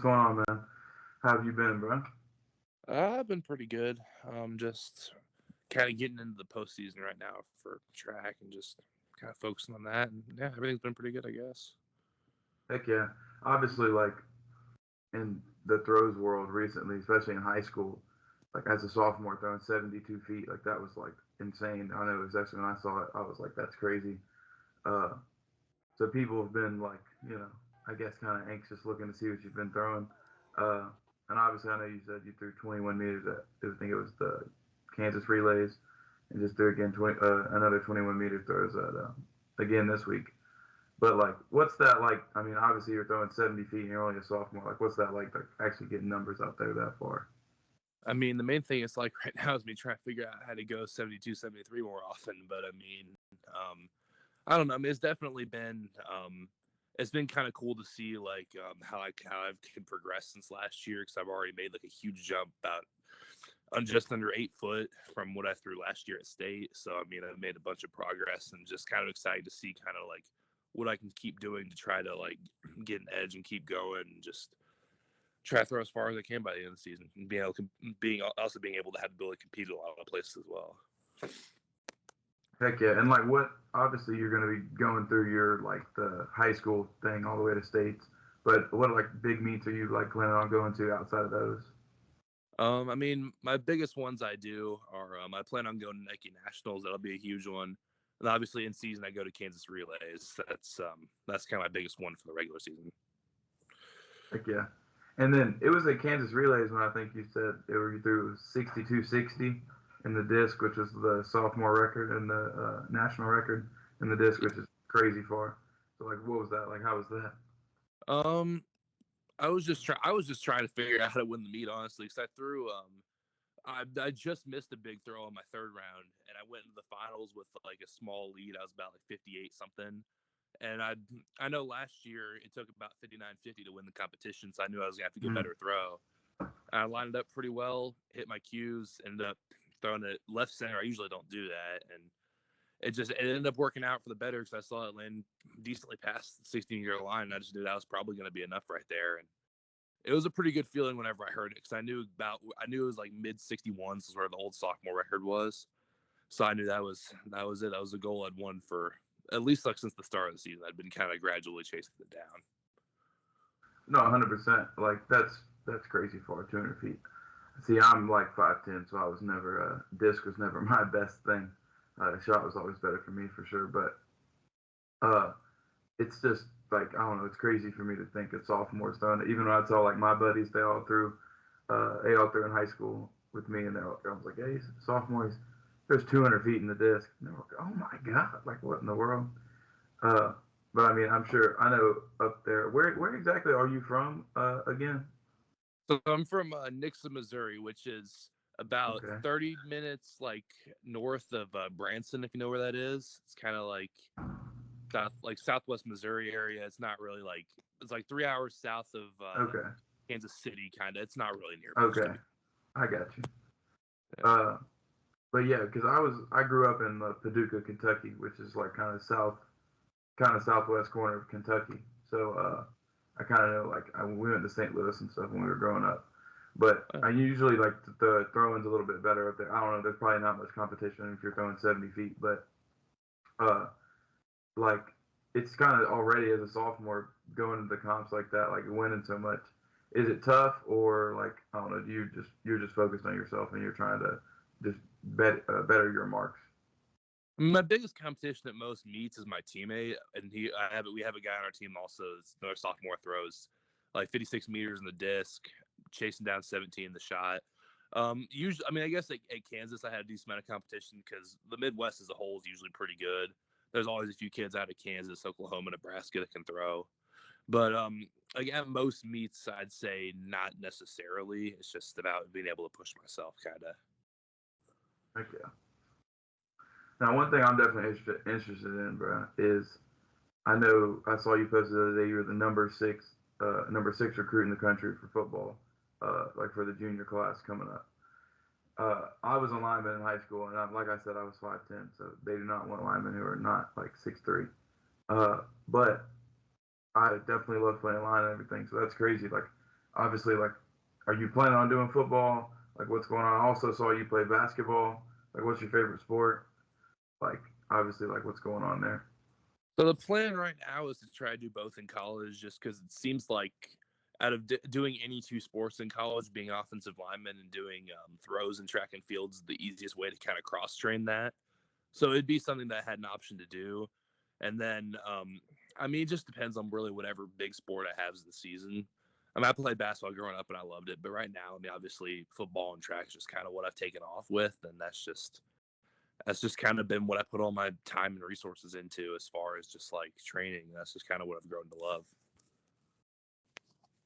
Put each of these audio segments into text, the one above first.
going on, man? How have you been, bro? I've been pretty good. Just kind of getting into the postseason right now for track and just kind of focusing on that. And yeah, everything's been pretty good, I guess. Heck yeah. Obviously, like in the throws world recently, especially in high school, like as a sophomore throwing 72 feet, like that was like insane. I know exactly when I saw it, I was like, that's crazy. Uh, so people have been like, I guess kind of anxious looking to see what you've been throwing. Uh, and obviously, I know you said you threw 21 meters at, I think it was the Kansas relays, and just threw again another 21 meter throws at again this week. But like, what's that like? I mean, obviously you're throwing 70 feet and you're only a sophomore. Like, what's that like to actually getting numbers out there that far? I mean, the main thing is like right now is me trying to figure out how to go 72, 73 more often. But I mean, I don't know. I mean, it's been kind of cool to see like how I've can progress since last year because I've already made like a huge jump about just under 8 foot from what I threw last year at state. So I mean, I've made a bunch of progress and just kind of excited to see kind of like what I can keep doing to try to like get an edge and keep going and just try to throw as far as I can by the end of the season and being able to have the ability to compete at a lot of places as well. Heck yeah. And like, what, obviously you're going to be going through your, like, the high school thing all the way to states. But what, like, big meets are you, like, planning on going to outside of those? I mean, my biggest ones I do are I plan on going to Nike Nationals. That'll be a huge one. And obviously in season I go to Kansas Relays. That's kind of my biggest one for the regular season. Heck yeah. And then it was at Kansas Relays when I think you said you threw 62-60 in the disc, which was the sophomore record, and the national record in the disc, which is crazy far. So like, what was that? Like, how was that? I was just trying to figure out how to win the meet, honestly, because I just missed a big throw on my third round, and I went into the finals with like a small lead. I was about like 58 something, and I know last year it took about 59.50 to win the competition, so I knew I was gonna have to get a better throw. I lined it up pretty well, hit my cues, ended up throwing it left center. I usually don't do that, and it ended up working out for the better because I saw it land decently past the 16-year line. And I just knew that was probably going to be enough right there, and it was a pretty good feeling whenever I heard it because I knew it was like mid 61s is where the old sophomore record was, so I knew that was it. That was a goal I'd won for at least like since the start of the season. I'd been kind of gradually chasing it down. No, 100%. Like, that's crazy far, 200 feet. See, I'm like 5'10", so I was never, disc was never my best thing. The shot was always better for me, for sure. But it's just, like, I don't know, it's crazy for me to think that sophomores throwing it. Even when I saw, like, my buddies, they all threw in high school with me, and I was like, hey, sophomores, there's 200 feet in the disc. And they were like, oh, my God, like, what in the world? But, I mean, I'm sure, I know up there. Where exactly are you from again? So I'm from Nixa, Missouri, which is about Okay. 30 minutes like north of Branson, if you know where that is. It's kind of like southwest Missouri area. It's not really like it's like 3 hours south of Okay. Kansas City, kind of. It's not really near. Okay. I got you. Yeah. But yeah, because I grew up in Paducah, Kentucky, which is like kind of southwest corner of Kentucky. So I kind of know, like, we went to St. Louis and stuff when we were growing up. But I usually like the throwing's a little bit better up there. I don't know. There's probably not much competition if you're throwing 70 feet, but like, it's kind of already as a sophomore going into the comps like that, like winning so much. Is it tough, or like, I don't know? You're just focused on yourself and you're trying to just better your marks? My biggest competition at most meets is my teammate, and we have a guy on our team also. That's another sophomore, throws like 56 meters in the disc, chasing down 17 in the shot. Usually, I mean, I guess at Kansas I had a decent amount of competition because the Midwest as a whole is usually pretty good. There's always a few kids out of Kansas, Oklahoma, Nebraska that can throw. But like at most meets, I'd say not necessarily. It's just about being able to push myself, kind of. Okay. Now, one thing I'm definitely interested in, bro, is I know I saw you posted the other day. You were the number six recruit in the country for football, like for the junior class coming up. I was a lineman in high school, and like I said, I was 5'10", so they do not want linemen who are not like 6'3". But I definitely love playing line and everything, so that's crazy. Like, obviously, like, are you planning on doing football? Like, what's going on? I also saw you play basketball. Like, what's your favorite sport? Like, obviously, like, what's going on there? So the plan right now is to try to do both in college, just because it seems like out of doing any two sports in college, being offensive lineman and doing throws and track and fields is the easiest way to kind of cross train that. So it'd be something that I had an option to do. And then, I mean, it just depends on really whatever big sport I have in the season. I mean, I played basketball growing up and I loved it, but right now, I mean, obviously, football and track is just kind of what I've taken off with, and that's just kind of been what I put all my time and resources into as far as just like training. That's just kind of what I've grown to love.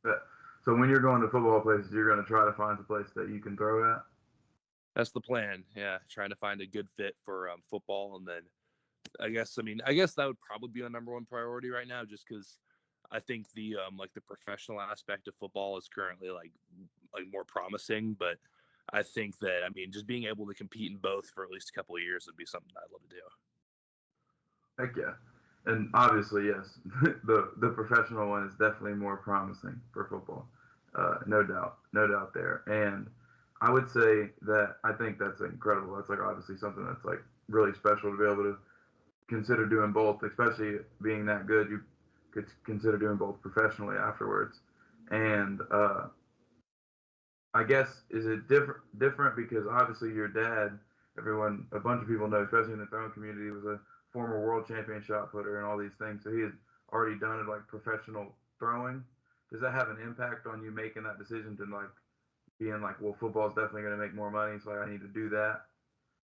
But, so when you're going to football places, you're going to try to find a place that you can throw at. That's the plan. Yeah, trying to find a good fit for football, and then I guess that would probably be my number one priority right now, just because I think the like the professional aspect of football is currently like more promising, but I think that, I mean, just being able to compete in both for at least a couple of years would be something I'd love to do. Heck yeah. And obviously, yes, the professional one is definitely more promising for football. No doubt there. And I would say that I think that's incredible. That's like obviously something that's like really special to be able to consider doing both, especially being that good. You could consider doing both professionally afterwards. And I guess is it different because obviously your dad, a bunch of people know, especially in the throwing community, was a former world champion shot putter and all these things. So he had already done it like professional throwing. Does that have an impact on you making that decision to like being like, well, football's definitely going to make more money, so I need to do that?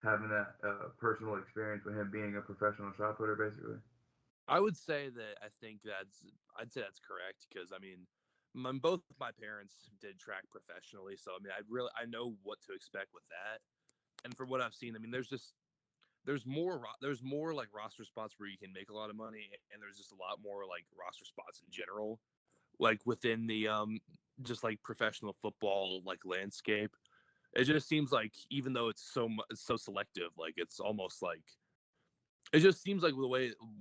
Having that personal experience with him being a professional shot putter, basically. I would say that I'd say that's correct, because I mean, both of my parents did track professionally, so I mean, I know what to expect with that. And from what I've seen, I mean, there's more like roster spots where you can make a lot of money, and there's just a lot more like roster spots in general, like within the just like professional football like landscape. It just seems like, even though it's so selective, like it's almost like it just seems like the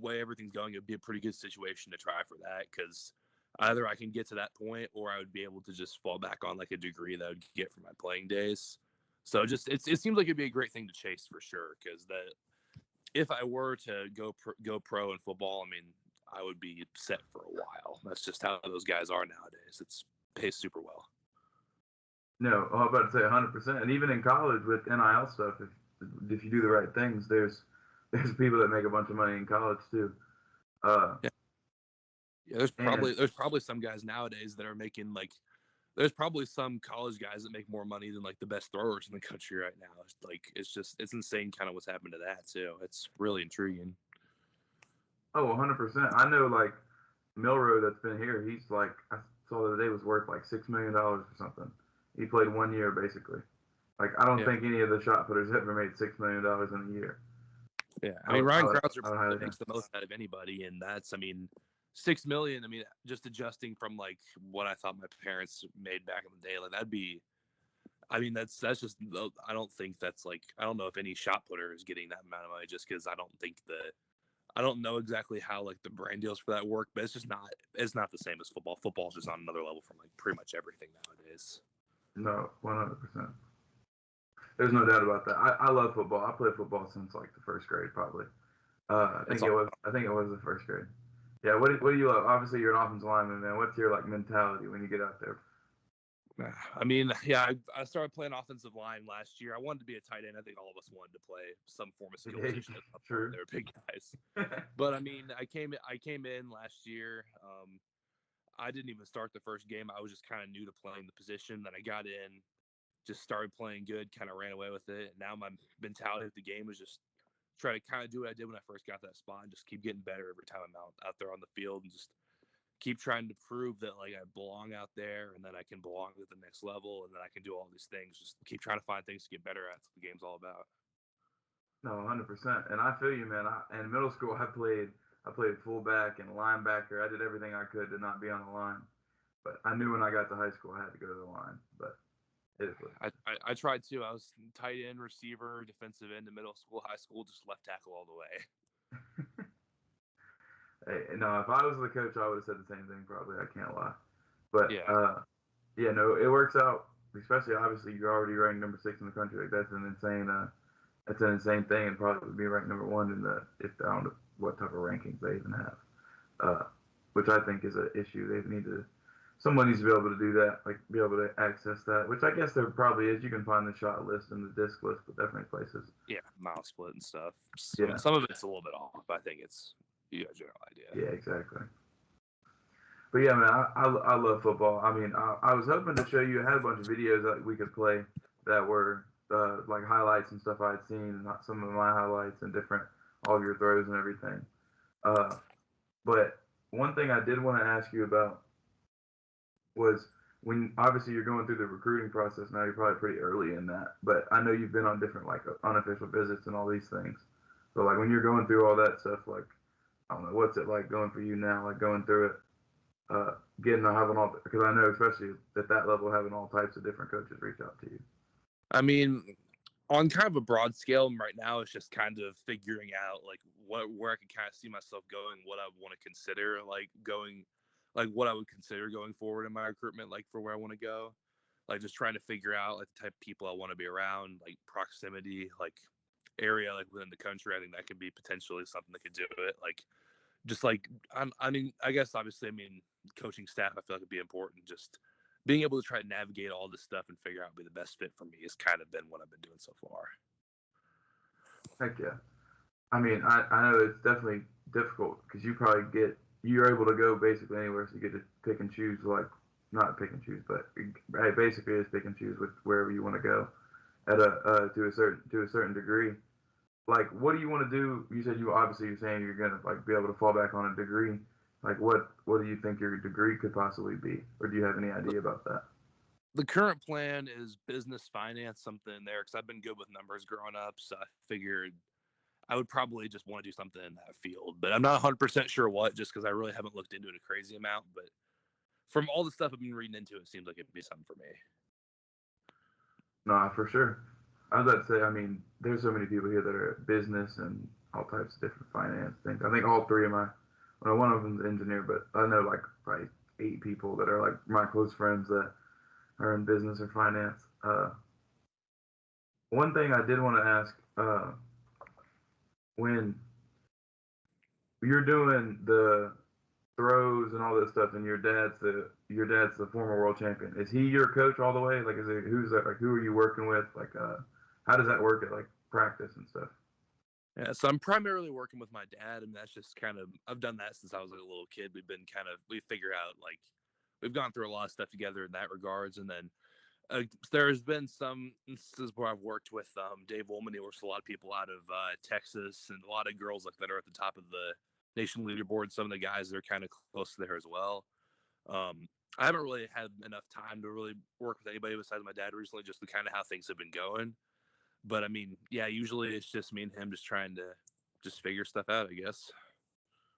way everything's going, it'd be a pretty good situation to try for that, because either I can get to that point, or I would be able to just fall back on like a degree that I would get from my playing days. So it seems like it'd be a great thing to chase for sure, because that if I were to go pro in football, I mean, I would be set for a while. That's just how those guys are nowadays. It's pays super well. No, I'm about to say 100%. And even in college with NIL stuff, if you do the right things, there's people that make a bunch of money in college too. Yeah, yeah. And There's probably some guys nowadays that are making like there's probably some college guys that make more money than like the best throwers in the country right now. It's insane kind of what's happened to that too. It's really intriguing. oh, 100%. I know like Milrow that's been here. He's like I saw the other day was worth like $6 million or something. He played 1 year basically. Like I don't Yeah. think any of the shot putters ever made $6 million in a year. Yeah, I mean, Ryan Croucher I would highly makes the most out of anybody, and that's, I mean, 6 million. I mean, just adjusting from like what I thought my parents made back in the day, like that'd be. I mean, that's just. I don't think that's like. I don't know if any shot putter is getting that amount of money, just because I don't think that. I don't know exactly how like the brand deals for that work, but it's just not. It's not the same as football. Football's just on another level from like pretty much everything nowadays. no 100%. There's no doubt about that. I love football. I played football since like the first grade probably. I It's think it was. I think it was the first grade. Yeah. What do you love? Obviously, you're an offensive lineman, man. What's your like mentality when you get out there? I mean, yeah, I started playing offensive line last year. I wanted to be a tight end. I think all of us wanted to play some form of skill position at some point. True. They were big guys, but I mean, I came in last year. I didn't even start the first game. I was just kind of new to playing the position. Then I got in, just started playing good, kind of ran away with it. And now my mentality of the game is just try to kind of do what I did when I first got that spot, and just keep getting better every time I'm out there on the field, and just keep trying to prove that like I belong out there, and then I can belong at the next level, and then I can do all these things. Just keep trying to find things to get better at. That's what the game's all about. No, 100%. And I feel you, man. In middle school, I played fullback and linebacker. I did everything I could to not be on the line. But I knew when I got to high school, I had to go to the line. But it is what it is. I tried to. I was tight end, receiver, defensive end in middle school, high school, just left tackle all the way. Hey, no, if I was the coach, I would have said the same thing. Probably, I can't lie. But Yeah. Yeah, no, it works out. Especially, obviously, you're already ranked number 6 in the country. Like that's an insane thing, and probably would be ranked number 1 in the if I don't know what type of rankings they even have. Uh, which I think is an issue. They need to someone needs to be able to do that, like be able to access that. Which I guess there probably is. You can find the shot list and the disc list, but definitely places. Yeah, mile split and stuff. Yeah. Some of it's a little bit off. I think it's you got a general idea. Yeah, exactly. But yeah, man, I love football. I mean, I was hoping to show you. I had a bunch of videos that we could play that were like highlights and stuff I had seen, and some of my highlights and different all of your throws and everything. But one thing I did want to ask you about was when obviously you're going through the recruiting process now. You're probably pretty early in that, but I know you've been on different like unofficial visits and all these things. So like when you're going through all that stuff, like I don't know, what's it like going for you now? Like going through it. Having all because I know especially at that level having all types of different coaches reach out to you. I mean, on kind of a broad scale right now, it's just kind of figuring out like where I can kind of see myself going, what I want to consider what I would consider going forward in my recruitment, like for where I want to go, like just trying to figure out like the type of people I want to be around, like proximity, like area, like within the country. I think that could be potentially something that could do it, like. Just like I mean, I guess obviously, I mean, coaching staff, I feel like would be important. Just being able to try to navigate all this stuff and figure out what would be the best fit for me has kind of been what I've been doing so far. Heck yeah. I mean, I know it's definitely difficult because you're able to go basically anywhere, so you get to pick and choose, like not pick and choose, but basically is pick and choose with wherever you want to go at to a certain degree. Like, what do you want to do? You said you're saying you're gonna like be able to fall back on a degree. Like, what do you think your degree could possibly be, or do you have any idea about that? The current plan is business finance, something in there, because I've been good with numbers growing up, so I figured I would probably just want to do something in that field. But I'm not 100% sure what, just because I really haven't looked into it a crazy amount. But from all the stuff I've been reading into, it seems like it'd be something for me. No, for sure. I was about to say, I mean, there's so many people here that are business and all types of different finance things. I think all three of one of them's an engineer, but I know like probably 8 people that are like my close friends that are in business or finance. One thing I did want to ask, when you're doing the throws and all this stuff, and your dad's the former world champion. Is he your coach all the way? Like, who's that? Like, who are you working with? Like, how does that work at like practice and stuff? Yeah, so I'm primarily working with my dad, and that's just kind of I've done that since I was like a little kid. We figure out like we've gone through a lot of stuff together in that regards, and then there's been some instances where I've worked with Dave Woolman. He works with a lot of people out of Texas, and a lot of girls like that are at the top of the nation leaderboard. Some of the guys that are kind of close to there as well. I haven't really had enough time to really work with anybody besides my dad recently, just to kind of how things have been going. But I mean, yeah, usually it's just me and him just trying to just figure stuff out, I guess.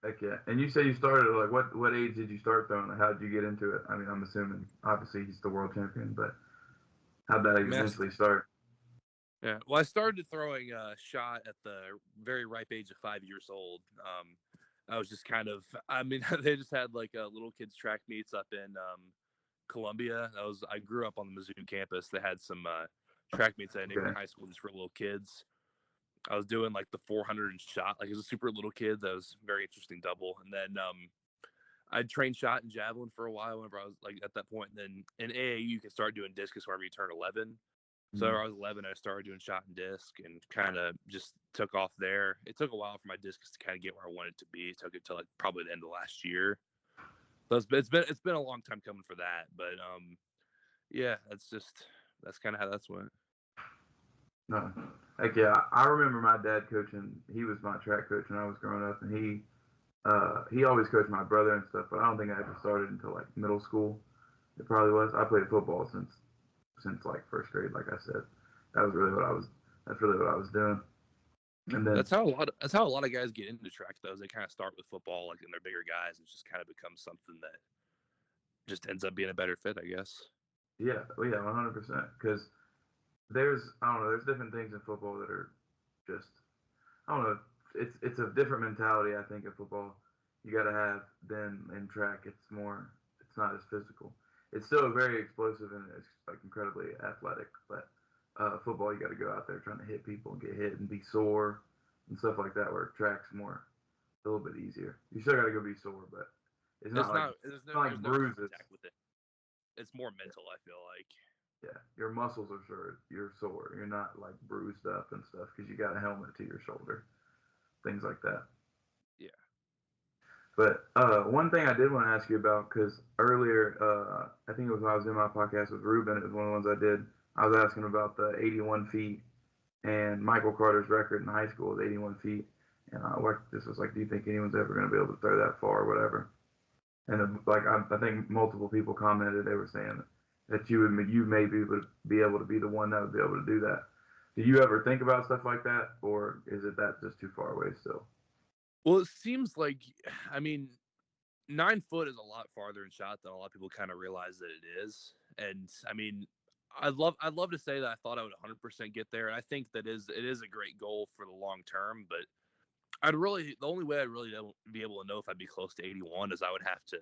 Heck yeah. And you say you started like what age did you start throwing? Like, how did you get into it? I mean, I'm assuming obviously he's the world champion, but how'd that eventually start? Yeah, well, I started throwing a shot at the very ripe age of 5 years old. I was just kind of, I mean, they just had like little kids track meets up in Columbia. I grew up on the Mizzou campus. They had some track meets at neighborhood high school just for little kids. I was doing like the 400 and shot, like as a super little kid. That was very interesting double. And then I trained shot and javelin for a while whenever I was like at that point. And then in AAU, you can start doing discus whenever you turn 11. So I was 11, I started doing shot and disc and kind of just took off there. It took a while for my discus to kind of get where I wanted it to be. It took it till like probably the end of last year. So it's been a long time coming for that. But yeah, that's kind of how that's went. No. Heck yeah. I remember my dad coaching. He was my track coach when I was growing up, and he always coached my brother and stuff, but I don't think I ever started until like middle school. It probably was. I played football since like first grade, like I said. That's really what I was doing. And then that's how a lot of guys get into track though. They kind of start with football, like, and they're bigger guys. It just kind of becomes something that just ends up being a better fit, I guess. Yeah, well, yeah, 100%. Because I don't know, there's different things in football that are just, I don't know, it's a different mentality I think in football you got to have than in track. It's not as physical. it's still very explosive and it's like incredibly athletic. But football, you got to go out there trying to hit people and get hit and be sore and stuff like that. Where track's more a little bit easier. You still got to go be sore, but it's not like there's no bruises. contact with it. It's more mental, I feel like. Yeah, your muscles are sure you're sore. You're not like bruised up and stuff because you got a helmet to your shoulder, things like that. Yeah. But one thing I did want to ask you about, because earlier, I think it was when I was doing my podcast with Ruben, it was one of the ones I did. I was asking about the 81 feet, and Michael Carter's record in high school was 81 feet. And this was like, do you think anyone's ever going to be able to throw that far or whatever? And like, I think multiple people commented, they were saying that you may be able to be the one that would be able to do that. Do you ever think about stuff like that, or is it that just too far away still? Well, it seems like, I mean, 9 foot is a lot farther in shot than a lot of people kind of realize that it is. And I mean, I'd love to say that I thought I would 100% get there, and I think it is a great goal for the long term. But the only way I'd really be able to know if I'd be close to 81 is I would have to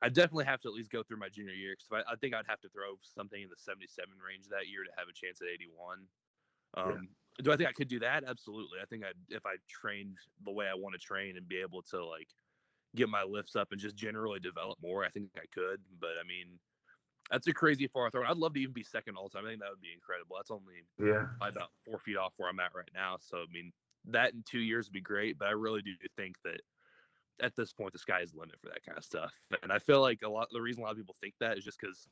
I definitely have to at least go through my junior year, because I think I'd have to throw something in the 77 range that year to have a chance at 81. Do I think I could do that? Absolutely. I think if I trained the way I want to train and be able to like get my lifts up and just generally develop more, I think I could. But I mean, that's a crazy far throw. I'd love to even be second all time. I think that would be incredible. That's only about 4 feet off where I'm at right now. So I mean, that in 2 years would be great. But I really do think that at this point, the sky is the limit for that kind of stuff. And I feel like the reason a lot of people think that is just because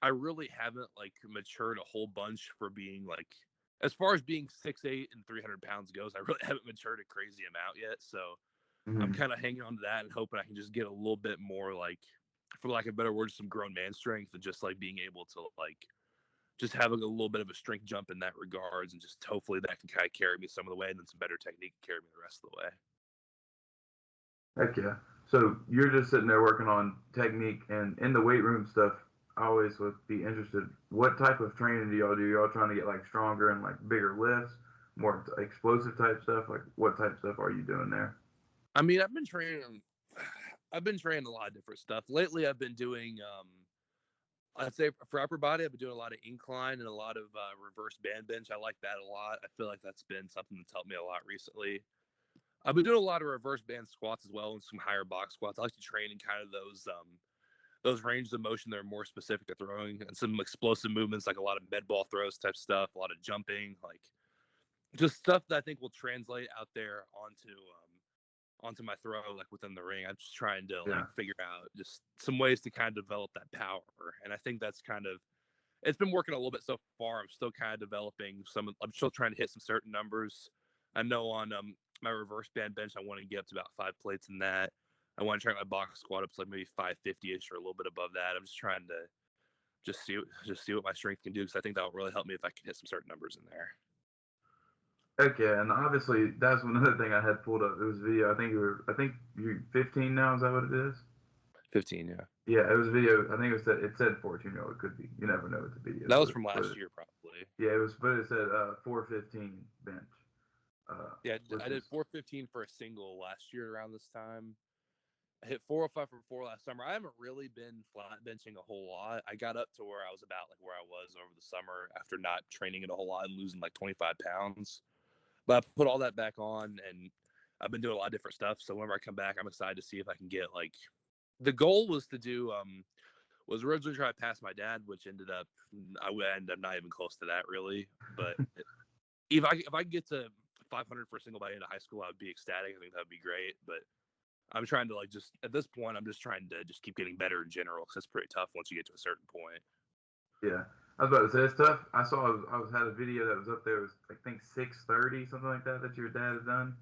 I really haven't like matured a whole bunch for being like, as far as being 6'8" and 300 pounds goes, I really haven't matured a crazy amount yet. So I'm kind of hanging on to that and hoping I can just get a little bit more, like, for lack of a better word, some grown man strength, and just like being able to like just have a little bit of a strength jump in that regards, and just hopefully that can kind of carry me some of the way, and then some better technique can carry me the rest of the way. Heck yeah. So you're just sitting there working on technique and in the weight room stuff. I always would be interested. What type of training do y'all do? Y'all trying to get like stronger and like bigger lifts, more explosive type stuff? Like what type of stuff are you doing there? I mean, I've been training a lot of different stuff. Lately, I've been doing, I'd say for upper body, I've been doing a lot of incline and a lot of reverse band bench. I like that a lot. I feel like that's been something that's helped me a lot recently. I've been doing a lot of reverse band squats as well, and some higher box squats. I like to train in kind of those ranges of motion that are more specific to throwing, and some explosive movements, like a lot of med ball throws type stuff, a lot of jumping, like just stuff that I think will translate out there onto my throw, like within the ring. I'm just trying to like figure out just some ways to kind of develop that power, and I think that's kind of, it's been working a little bit so far. I'm still kind of developing I'm still trying to hit some certain numbers. I know on my reverse band bench, I want to get up to about 5 plates in that. I want to try my box squat up to like maybe 550-ish or a little bit above that. I'm just trying to see what my strength can do, because I think that will really help me if I can hit some certain numbers in there. Heck yeah, and obviously that's another thing I had pulled up. It was a video. I think you're 15 now. Is that what it is? 15, yeah. Yeah, it was a video. I think it said 14. It could be. You never know with the video. That was from last year, probably. Yeah, it was, but it said 415 bench. Yeah, I did 415 for a single last year around this time. I hit 405 for 4 last summer. I haven't really been flat benching a whole lot. I got up to where I was about like where I was over the summer after not training it a whole lot and losing like 25 pounds. But I put all that back on, and I've been doing a lot of different stuff. So whenever I come back, I'm excited to see if I can get like, the goal was to do was originally try to pass my dad, which ended up I would end up not even close to that really. But if I get to 500 for a single by the end of high school, I would be ecstatic. I think that would be great. But I'm trying to like, just at this point, I'm just trying to just keep getting better in general, because it's pretty tough once you get to a certain point. Yeah, I was about to say it's tough. I had a video that was up there. It was I think 630, something like that your dad had done.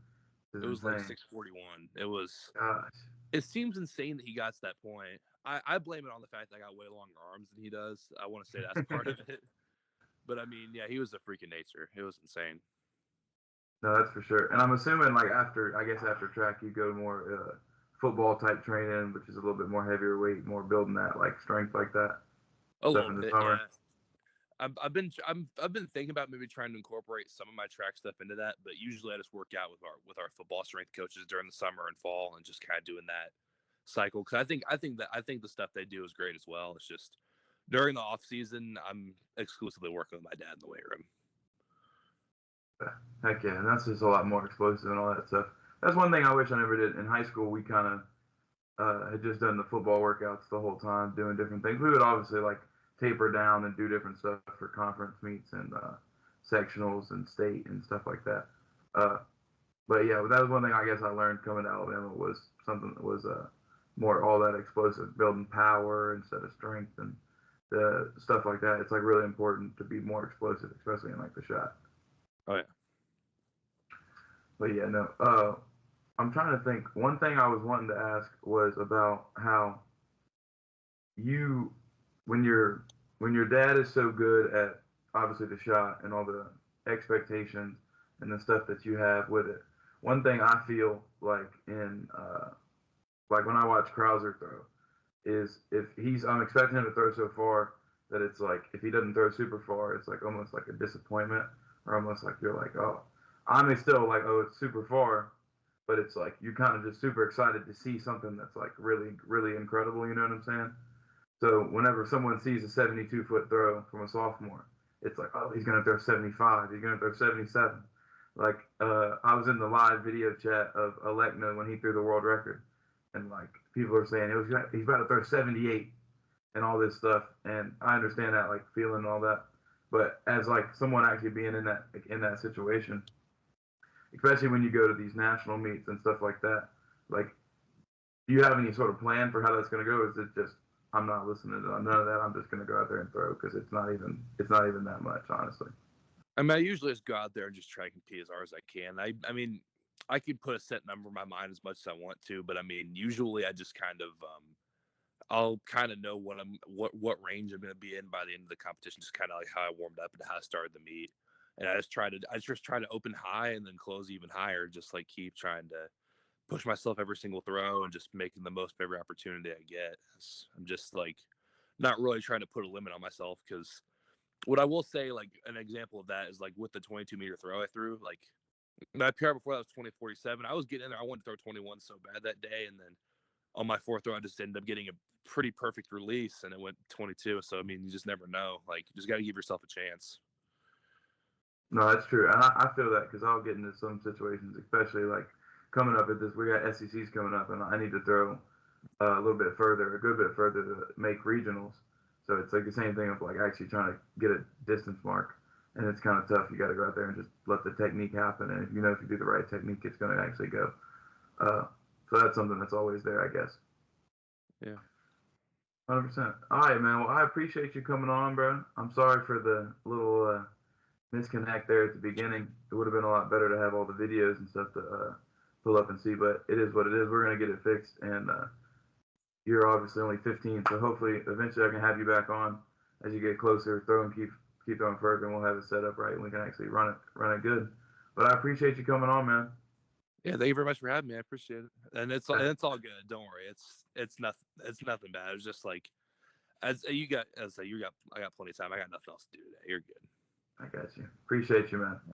It was like 641. It was. Gosh. It seems insane that he got to that point. I blame it on the fact that I got way longer arms than he does. I want to say that's part of it. But I mean, yeah, he was a freak of nature. It was insane. No, that's for sure. And I'm assuming like after track, you go more football type training, which is a little bit more heavier weight, more building that like strength like that. A little bit, yeah. I've been thinking about maybe trying to incorporate some of my track stuff into that, but usually I just work out with our football strength coaches during the summer and fall, and just kind of doing cycle, because I think the stuff they do is great as well. It's just during the off season, I'm exclusively working with my dad in the weight room. Heck yeah, and that's just a lot more explosive and all that stuff. That's one thing I wish I never did. In high school, we kind of had just done the football workouts the whole time, doing different things. We would obviously like taper down and do different stuff for conference meets and sectionals and state and stuff like that. But yeah, that was one thing I guess I learned coming to Alabama was something that was more all that explosive, building power instead of strength and the stuff like that. It's like really important to be more explosive, especially in like the shot. Oh yeah. But yeah, no. I'm trying to think. One thing I was wanting to ask was about how you, when your dad is so good at obviously the shot and all the expectations and the stuff that you have with it. One thing I feel like in like when I watch Krauser throw is if I'm expecting him to throw so far that it's like if he doesn't throw super far, it's like almost like a disappointment or almost like you're like, oh, I'm still like, oh, it's super far, but it's like you're kind of just super excited to see something that's like really, really incredible. You know what I'm saying? So whenever someone sees a 72-foot throw from a sophomore, it's like, oh, he's gonna throw 75. He's gonna throw 77. Like I was in the live video chat of Alekna when he threw the world record, and like people are saying he's about to throw 78 and all this stuff, and I understand that like feeling and all that, but as like someone actually being in that situation, especially when you go to these national meets and stuff like that, like, do you have any sort of plan for how that's going to go? Or is it just I'm not listening to none of that? I'm just going to go out there and throw because it's not even that much, honestly. I mean, I usually just go out there and just try to compete as hard as I can. I mean, I could put a set number in my mind as much as I want to, but I mean, usually I just kind of I'll kind of know what range I'm going to be in by the end of the competition, just kind of like how I warmed up and how I started the meet. And I just try to open high and then close even higher, just like keep trying to push myself every single throw and just making the most of every opportunity I get. I'm just like not really trying to put a limit on myself, because what I will say, like an example of that is like with the 22-meter throw I threw, like my PR before that was 20:47. I was getting in there. I wanted to throw 21 so bad that day, and then on my fourth throw, I just ended up getting a pretty perfect release, and it went 22. So I mean, you just never know. Like, you just got to give yourself a chance. No, that's true, and I feel that because I'll get into some situations, especially like coming up at this. We got SECs coming up, and I need to throw a good bit further to make regionals. So it's like the same thing of like actually trying to get a distance mark, and it's kind of tough. You got to go out there and just let the technique happen, and if you do the right technique, it's going to actually go. So that's something that's always there, I guess. Yeah. 100%. All right, man. Well, I appreciate you coming on, bro. I'm sorry for the little disconnect there at the beginning. It would have been a lot better to have all the videos and stuff to pull up and see, but it is what it is. We're going to get it fixed, and you're obviously only 15, so hopefully eventually I can have you back on as you get closer, keep throwing further, and we'll have it set up right, and we can actually run it good. But I appreciate you coming on, man. Yeah, thank you very much for having me. I appreciate it, and it's all good. Don't worry, it's nothing bad. It was just like I got plenty of time. I got nothing else to do today. You're good. I got you. Appreciate you, man.